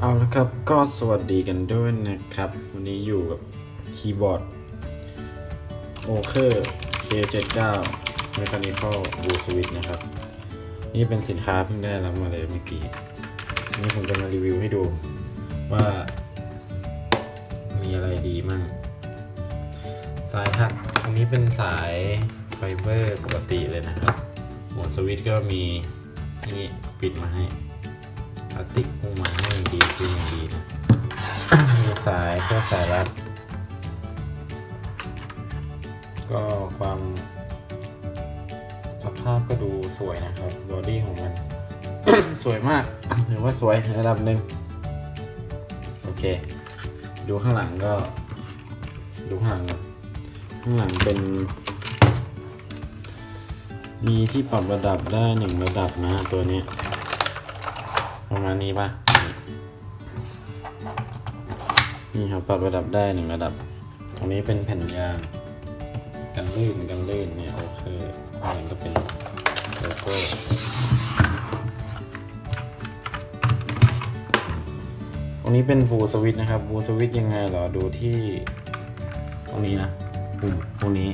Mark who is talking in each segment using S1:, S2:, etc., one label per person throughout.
S1: เอาละครับก็สวัสดีกันด้วยนะครับวันนี้อยู่กับคีย์บอร์ด Oker K79 Mechanical Blue Switch นะครับนี่เป็นสินค้าเพิ่งได้รับมาเลยเมื่อกี้นี่ผมจะมารีวิวให้ดูว่ามีอะไรดีมั่งสายถักอันนี้เป็นสายไฟเบอร์ปกติเลยนะครับหัวสวิตช์ก็มีนี่ปิดมาให้พลาสติกพุ่งมาให้ดีขึ้นอย่างดีนะ มีสายก็สายรัดก็ความสภาพก็ดูสวยนะครับบอดี้ของมัน สวยมากถือว่าสวยในระดับหนึ่งโอเคดูข้างหลังก็ดูข้างหลังเป็นมีที่ปรับระดับได้1ระดับนะตัวนี้ประมาณนี้ป่ะนี่ครับปรับระดับได้1ระดับตรงนี้เป็นแผ่นยางกันลื่นเนี่ยโอเคมันก็เป็นโลโก้ตรงนี้เป็นบูสวิตช์นะครับบูสวิตช์ยังไงเหรอดูที่ตรงนี้นะปุ่มตรงนี้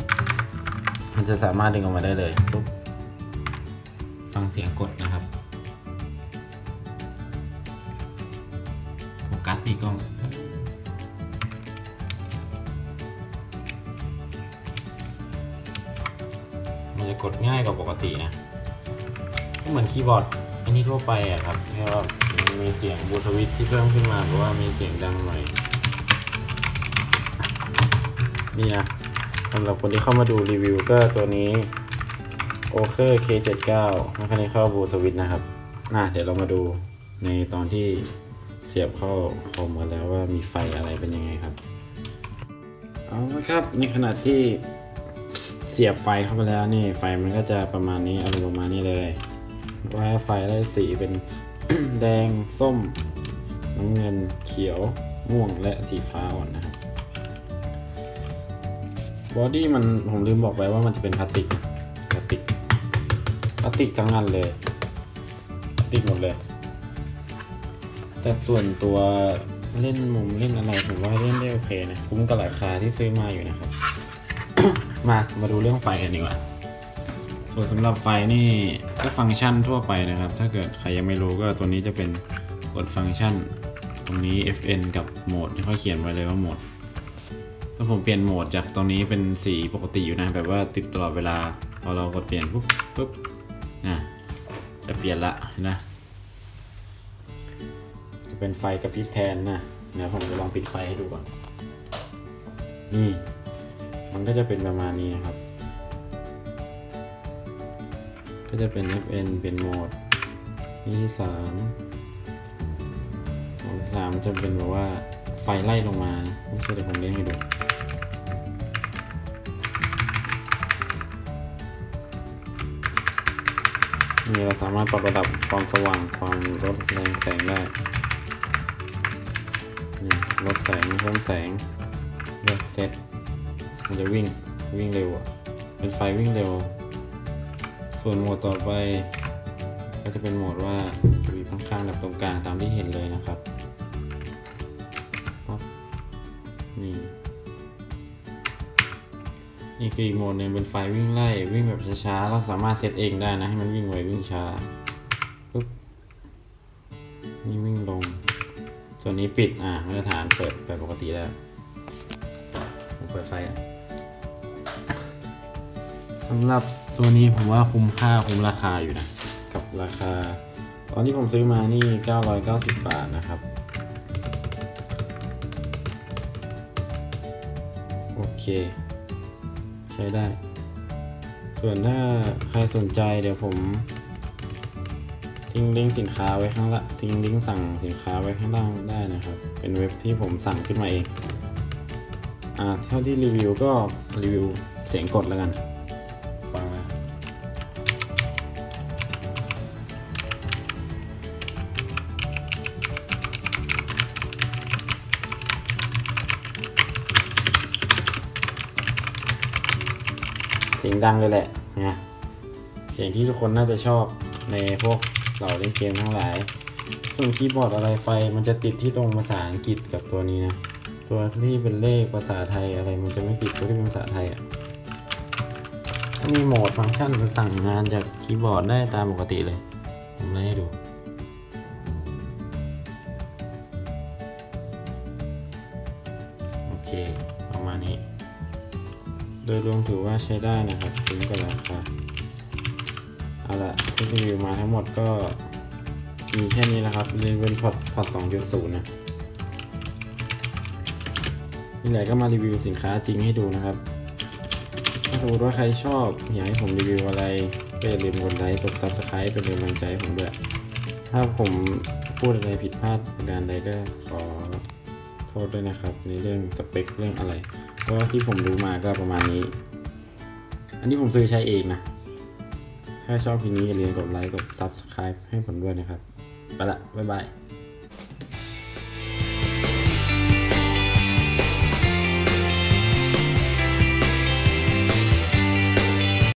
S1: มันจะสามารถดึงออกมาได้เลยปุ๊บฟังเสียงกดนะครับโฟกัสที่กล้องมันจะกดง่ายกว่าปกตินะก็เหมือนคีย์บอร์ดอันนี้ทั่วไปอะครับแค่ว่ามีเสียงบลูทูธที่เพิ่มขึ้นมาหรือว่ามีเสียงดังหน่อยนี่นะสำหรับคนที่เข้ามาดูรีวิวก็ตัวนี้ Oker K79 Mechanical Blue Switch นะครับเดี๋ยวเรามาดูในตอนที่เสียบเข้าคอมกันแล้วว่ามีไฟอะไรเป็นยังไงครับเอาละครับในขณะที่เสียบไฟเข้าไปแล้วนี่ไฟมันก็จะประมาณนี้อารมณ์ประมาณนี้เลยว่าไฟได้สีเป็น แดงส้มน้ำเงินเขียวม่วงและสีฟ้าอ่อนนะครับบอดี้มันผมลืมบอกไปว่ามันจะเป็นพลาสติกทั้งอันเลยพลาสติกหมดเลยแต่ส่วนตัวเล่นมุมเล่นอะไรผมว่าเล่นได้โอเคนะคุ้มกับราคาที่ซื้อมาอยู่นะครับ มาดูเรื่องไฟกันดีกว่าส่วนสำหรับไฟนี่ก็ฟังก์ชันทั่วไปนะครับถ้าเกิดใครยังไม่รู้ก็ตัวนี้จะเป็นกดฟังก์ชันตรงนี้ FN กับโหมดที่เขาเขียนไว้เลยว่าโหมดถ้าผมเปลี่ยนโหมดจากตรงนี้เป็นสีปกติอยู่นะแบบว่าติดตลอดเวลาพอเรากดเปลี่ยนปุ๊บจะเปลี่ยนละนะจะเป็นไฟกระพริบแทนนะผมจะลองปิดไฟให้ดูก่อนนี่มันก็จะเป็นประมาณนี้นะครับก็จะเป็น FN เป็นโหมดที่3โหมด3จะเป็นแบบว่าไฟไล่ลงมาไม่ใช่เดี๋ยวผมเล่นให้ดูนี่เราสามารถปรับระดับความสว่างความลดแรงแสงได้นี่ลดแสงเพิ่มแสงเลือกเซตมันจะวิ่งเร็วเป็นไฟวิ่งเร็วส่วนโหมดต่อไปก็จะเป็นโหมดว่าจะมีข้างๆแบบตรงกลางตามที่เห็นเลยนะครับนี่คืออีกโหมดหนึ่งเป็นไฟวิ่งไล่วิ่งแบบช้าๆเราสามารถเซตเองได้นะให้มันวิ่งไววิ่งช้าปุ๊บนี่วิ่งลงส่วนนี้ปิดมาตรฐานเปิดแบบปกติแล้วผมเปิดไฟสำหรับตัวนี้ผมว่าคุ้มราคาอยู่นะกับราคาตอนที่ผมซื้อมานี่990 บาทนะครับโอเคใช้ได้ส่วนถ้าใครสนใจเดี๋ยวผมทิ้งลิงก์สินค้าไว้ข้างล่างทิ้งลิงก์สั่งสินค้าไว้ข้างล่างได้นะครับเป็นเว็บที่ผมสั่งขึ้นมาเองเท่าที่รีวิวก็รีวิวเสียงกดแล้วกันฟังนะเสียงดังเลยแหละนะเสียงที่ทุกคนน่าจะชอบในพวกเราเล่นเกมทั้งหลาย ส่วนคีย์บอร์ดอะไรไฟมันจะติดที่ตรงภาษาอังกฤษกับตัวนี้นะตัวที่เป็นเลขภาษาไทยอะไรมันจะไม่ติดตัวที่เป็นภาษาไทยอ่ะมีโหมดฟังก์ชันสั่งงานจากคีย์บอร์ดได้ตามปกติเลยผมเลยให้ดูโอเคประมาณนี้โดยรวมถือว่าใช้ได้นะครับคุ้มกับราคาเอาละที่รีวิวมาทั้งหมดก็มีแค่นี้นะครับเป็นพอร์ต 2.0 นะนี่แหละก็มารีวิวสินค้าจริงให้ดูนะครับถ้าสมมติว่าใครชอบอยากให้ผมรีวิวอะไรก็อย่าลืมกดไลค์กด Subscribe เป็นกำลังใจให้ผมด้วยถ้าผมพูดอะไรผิดพลาดประการใดก็ขอโทษด้วยนะครับในเรื่องสเปคเรื่องอะไรเพราะว่าที่ผมรู้มาก็ประมาณนี้อันนี้ผมซื้อใช้เองนะถ้าชอบคลิปนี้อย่าลืมกดไลค์กด Subscribe ให้ผมด้วยนะครับไปละบ๊ายบาย